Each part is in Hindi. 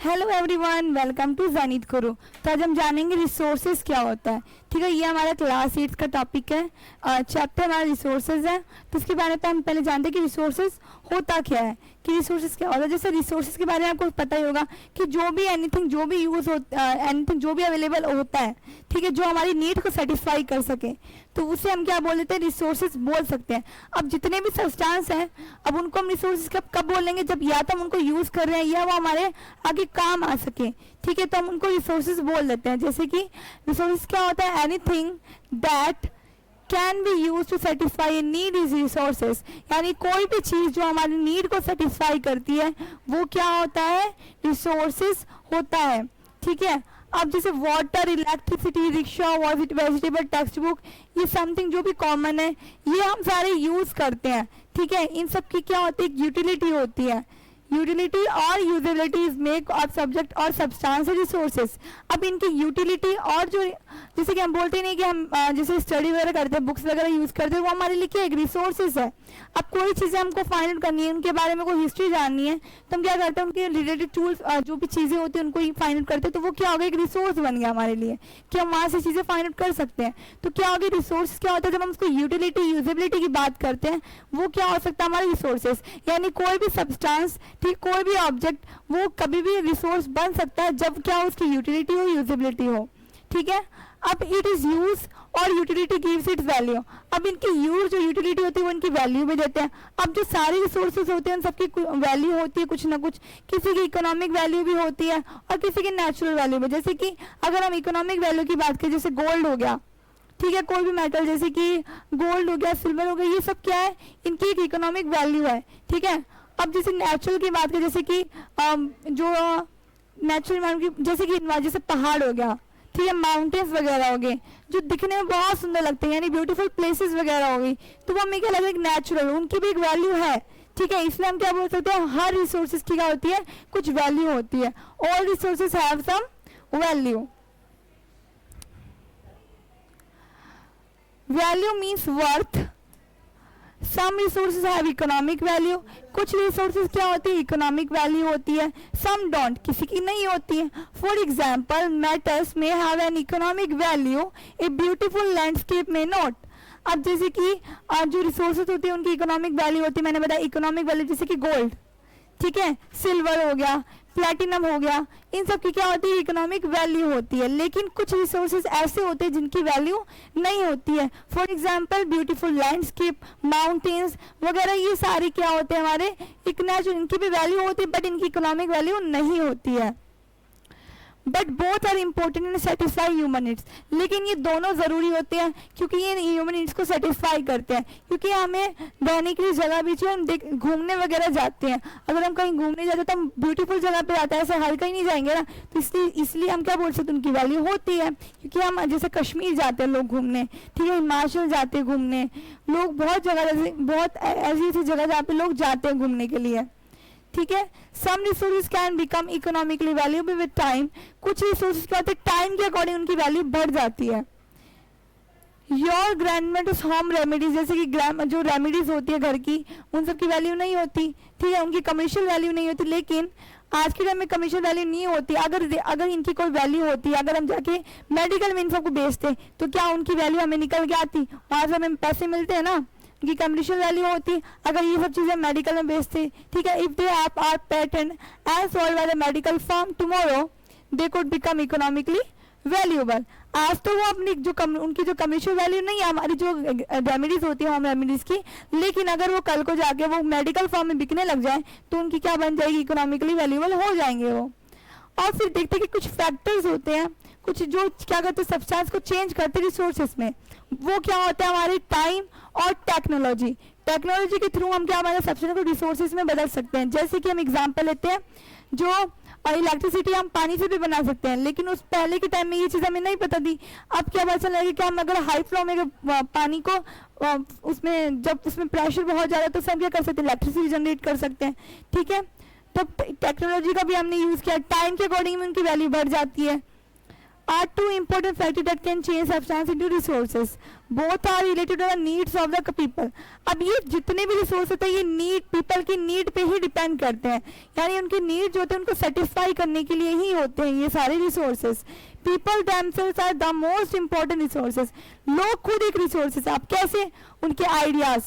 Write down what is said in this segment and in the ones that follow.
हेलो एवरीवन, वेलकम टू ज़ैनिथ गुरु। तो आज हम जानेंगे रिसोर्सेज क्या होता है। ठीक है, ये हमारा क्लास 8 का टॉपिक है, चैप्टर हमारा रिसोर्सेज है। तो इसके बारे में हम पहले जानते हैं कि रिसोर्सेज होता क्या है, कि रिसोर्सेज क्या होता है। जैसे रिसोर्सेज के बारे में आपको पता ही होगा कि जो भी एनीथिंग जो भी यूज होता एनीथिंग जो भी अवेलेबल होता है, ठीक है, जो हमारी नीड को सेटिस्फाई कर सके, तो उसे हम क्या बोल देते हैं, रिसोर्सेज बोल सकते हैं। अब जितने भी सब्सटेंस हैं, अब उनको हम रिसोर्सेज कब बोलेंगे, जब या तो हम उनको यूज कर रहे हैं या वो हमारे आगे काम आ सके। ठीक है, तो हम उनको रिसोर्सेज बोल देते हैं। जैसे कि रिसोर्सेज क्या होता है, anything that can be use to satisfy need is resources. यानी कोई भी चीज जो हमारी नीड को सेटिस्फाई करती है वो क्या होता है, रिसोर्सेज होता है। ठीक है, अब जैसे water, electricity, rickshaw, vegetable, text book, ये समथिंग जो भी कॉमन है, ये हम सारे यूज करते हैं। ठीक है, इन सब की क्या होती है, यूटिलिटी होती है। यूटिलिटी और usability is make of subject और सब्सटेंस रिसोर्सेज। अब इनकी यूटिलिटी और जो, जैसे कि हम बोलते नहीं कि हम जैसे स्टडी वगैरह करते हैं, बुक्स वगैरह यूज करते हैं, वो हमारे लिए क्या एक रिसोर्सेज है। अब कोई चीज़ें हमको फाइंड आउट करनी है, उनके बारे में कोई हिस्ट्री जाननी है, तो हम क्या करते हैं, उनके रिलेटेड टूल्स जो भी चीज़ें होती हैं उनको ही फाइंड आउट करते हैं। तो वो क्या होगा, एक रिसोर्स बन गया हमारे लिए कि हम वहाँ से चीज़ें फाइंड आउट कर सकते हैं। तो क्या होगी, रिसोर्स क्या होता है, जब हम उसको यूटिलिटी यूजेबिलिटी की बात करते हैं, वो क्या हो सकता है, हमारे रिसोर्सेज। यानी कोई भी सब्सटेंस, ठीक, कोई भी ऑब्जेक्ट, वो कभी भी रिसोर्स बन सकता है जब क्या उसकी यूटिलिटी हो, यूजेबिलिटी हो। ठीक है, अब इट इज यूज और यूटिलिटी गिव्स इट्स वैल्यू। अब इनकी यूज जो यूटिलिटी होती है वो इनकी वैल्यू में देते हैं। अब जो सारे रिसोर्सेज होते हैं उन सबकी वैल्यू होती है कुछ ना कुछ, किसी की इकोनॉमिक वैल्यू भी होती है और किसी की नेचुरल वैल्यू भी। जैसे कि अगर हम इकोनॉमिक वैल्यू की बात करें, जैसे गोल्ड हो गया, ठीक है, कोई भी मेटल जैसे कि गोल्ड हो गया, सिल्वर हो गया, ये सब क्या है, इनकी एक इकोनॉमिक वैल्यू है। ठीक है, अब जैसे नेचुरल की बात करें, जैसे कि जो नेचुरल जैसे कि जैसे पहाड़ हो गया, ठीक है, माउंटेन्स वगैरह हो गए जो दिखने में बहुत सुंदर लगते हैं, यानी ब्यूटीफुल प्लेसेस वगैरह हो गई, तो वो हमें क्या लगता है, नेचुरल, उनकी भी एक वैल्यू है। ठीक है, इसलिए हम क्या बोल सकते हैं, हर रिसोर्सेज की क्या होती है, कुछ वैल्यू होती है। All resources have some value. Value means worth. Some resources have economic value. कुछ रिसोर्सेज क्या होती है, इकोनॉमिक वैल्यू होती है। सम डोंट, किसी की नहीं होती है। फॉर एग्जाम्पल, मेटल्स में have an economic value, a beautiful landscape में नॉट। अब जैसे कि जो रिसोर्सेज होती है उनकी इकोनॉमिक वैल्यू होती है, मैंने बताया इकोनॉमिक वैल्यू, जैसे कि गोल्ड, ठीक है, सिल्वर हो गया, प्लैटिनम हो गया, इन सब की क्या होती है, इकोनॉमिक वैल्यू होती है। लेकिन कुछ रिसोर्सेज ऐसे होते हैं जिनकी वैल्यू नहीं होती है। For example, beautiful landscape, mountains वगैरह, ये सारे क्या होते हैं, हमारे एक नेचुरल, इनकी भी वैल्यू होती है बट इनकी इकोनॉमिक वैल्यू नहीं होती है। But both are important in satisfy human needs. लेकिन ये दोनों जरूरी होते हैं क्योंकि ये ह्यूमन नीड्स को सेटिस्फाई करते हैं। क्योंकि हमें रहने के लिए जगह भी चाहिए, हम घूमने वगैरह जाते हैं, अगर हम कहीं घूमने जाते हैं तो हम ब्यूटीफुल जगह पे जाते हैं, ऐसे हर कहीं नहीं जाएंगे ना। तो इसलिए हम क्या बोल सकते हैं, उनकी वैल्यू होती है। क्योंकि हम जैसे कश्मीर जाते हैं लोग घूमने, ठीक है, हिमाचल जाते हैं घूमने, लोग बहुत जगह, जैसे बहुत ऐसी ऐसी जगह जहाँ पे लोग जाते हैं घूमने के लिए। ठीक है, some resources can become economically valuable with time. कुछ रिसोर्सेज क्या होते हैं, टाइम के अकॉर्डिंग उनकी वैल्यू बढ़ जाती है। योर ग्रैंडमदर्स होम रेमेडीज, जैसे कि जो रेमेडीज होती है घर की, उन सब की वैल्यू नहीं होती, ठीक है, उनकी कमर्शियल वैल्यू नहीं होती। लेकिन आज के टाइम में कमर्शियल वैल्यू नहीं होती। अगर इनकी कोई वैल्यू होती है, अगर हम जाके मेडिकल में इन सबको बेचते तो क्या उनकी वैल्यू हमें निकल के आती, वहां से हमें पैसे मिलते हैं ना, की कमर्शियल वैल्यू होती। अगर ये सब चीजें मेडिकल में बेचते, ठीक है, if they have are patent and sold by the medical firm, tomorrow they could become economically valuable. आज तो वो अपनी उनकी जो कमर्शियल वैल्यू नहीं है, हमारी जो रेमेडीज होती है होम रेमेडीज की, लेकिन अगर वो कल को जाके वो मेडिकल फर्म में बिकने लग जाए तो उनकी क्या बन जाएगी, इकोनॉमिकली वैल्यूएबल हो जाएंगे वो। और फिर देखते हैं कि कुछ फैक्टर्स होते हैं, कुछ जो क्या करते हैं, सब्सटेंस को चेंज करते हैं रिसोर्सेज में। वो क्या होता है, हमारे टाइम और टेक्नोलॉजी। टेक्नोलॉजी के थ्रू हम क्या हमारे सब्सटेंस को रिसोर्सेज में बदल सकते हैं। जैसे कि हम एग्जांपल लेते हैं, जो इलेक्ट्रिसिटी हम पानी से भी बना सकते हैं, लेकिन उस पहले के टाइम में ये चीज़ हमें नहीं पता थी। अब क्या पता चला कि हम अगर हाई फ्लो में पानी को उसमें जब उसमें प्रेशर बहुत ज़्यादा, तो हम क्या कर सकते हैं, इलेक्ट्रिसिटी जनरेट कर सकते हैं। ठीक है, तब टेक्नोलॉजी का भी हमने यूज़ किया, टाइम के अकॉर्डिंग में उनकी वैल्यू बढ़ जाती है। are two important factors that can change substance into resources. Both are related to the needs of the people. अब ये जितने भी रिसोर्स होते हैं ये नीड, पीपल की नीड पे ही डिपेंड करते हैं, यानी उनके नीड जो होते हैं उनको सेटिस्फाई करने के लिए ही होते हैं ये सारे resources. People themselves are the most important resources. लोग खुद एक रिसोर्सेज. आप कैसे? उनके आइडियाज,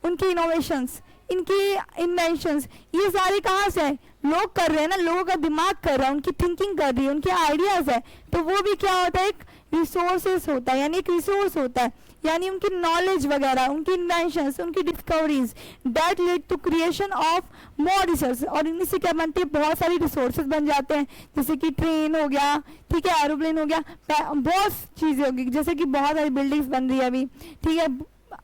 उनके इनोवेशंस, इनकी इन्वेंशंस, ये सारे कहाँ से है? लोग कर रहे हैं ना, लोगों का दिमाग कर रहा है, उनकी थिंकिंग कर रही है, उनके आइडियाज है, तो वो भी क्या होता है? एक रिसोर्सेस होता है, यानी एक रिसोर्स होता है, यानी उनकी नॉलेज वगैरह, उनकी इन्वेंशंस, उनकी discoveries that lead to creation of more resources. और इनमें से क्या बनती है? बहुत सारी रिसोर्सेज बन जाते हैं, जैसे कि ट्रेन हो गया, ठीक है, एरोप्लेन हो गया, बहुत चीज़ें होगी, जैसे कि बहुत सारी बिल्डिंग्स बन रही है अभी, ठीक है.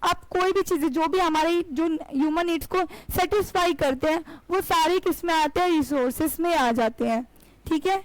अब कोई भी चीज़ें जो भी हमारी जो ह्यूमन नीड्स को सेटिस्फाई करते हैं वो सारे किस में आते हैं? रिसोर्सेस में आ जाते हैं, ठीक है.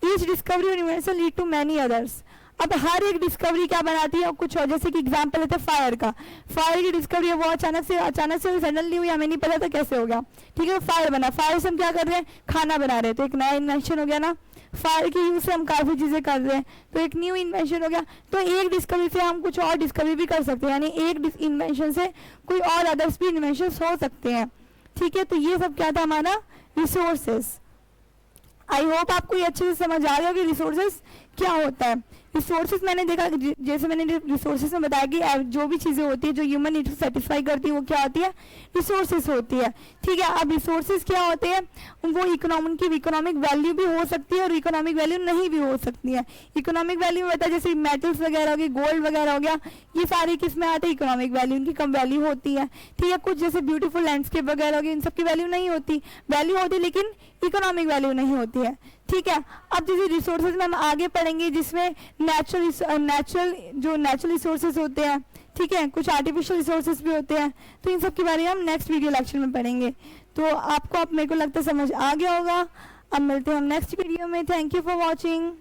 ईच डिस्कवरी और invention lead to many others. अब हर एक डिस्कवरी क्या बनाती है? कुछ और, जैसे कि एग्जांपल लेते हैं फायर का. फायर की डिस्कवरी है वो अचानक से सडनली हुई, हमें नहीं पता था कैसे हो गया, ठीक है. फायर बना, फायर से हम क्या कर रहे हैं? खाना बना रहे हैं, तो एक नया इन्वेंशन हो गया ना. फायर के यूज से हम काफ़ी चीज़ें कर रहे हैं, तो एक न्यू इन्वेंशन हो गया. तो एक डिस्कवरी से हम कुछ और डिस्कवरी भी कर सकते हैं, यानी एक इन्वेंशन से कोई और अदर्स भी इन्वेंशन हो सकते हैं, ठीक है. तो ये सब क्या था? हमारा रिसोर्सेस. आई होप आपको ये अच्छे से समझ आ रहा हो कि रिसोर्सेस क्या होता है. रिसोर्सेज मैंने देखा, जैसे मैंने रिसोर्सेज में बताया कि जो भी चीज़ें होती है जो ह्यूमन नीड्स को सेटिस्फाई करती है वो क्या होती है? रिसोर्सेज होती है, ठीक है. अब रिसोर्सेज क्या होते हैं? वो उनकी इकोनॉमिक वैल्यू भी हो सकती है और इकोनॉमिक वैल्यू नहीं भी हो सकती है. इकोनॉमिक वैल्यू होता है जैसे मेटल्स वगैरह हो गए, गोल्ड वगैरह हो गया, ये सारे किस में आते हैं? इकोनॉमिक वैल्यू, इनकी कम वैल्यू होती है, ठीक है. कुछ जैसे ब्यूटीफुल लैंडस्केप वगैरह हो गए, इन सब की वैल्यू नहीं होती, वैल्यू होती है लेकिन इकोनॉमिक वैल्यू नहीं होती है, ठीक है. अब जैसे रिसोर्सेज में हम आगे पढ़ेंगे जिसमें नेचुरल रिसोर्सेज होते हैं, ठीक है, कुछ आर्टिफिशियल रिसोर्सेज भी होते हैं, तो इन सब के बारे में हम नेक्स्ट वीडियो लेक्चर में पढ़ेंगे. तो आपको अब मेरे को लगता है समझ आ गया होगा. अब मिलते हैं हम नेक्स्ट वीडियो में. Thank you for watching.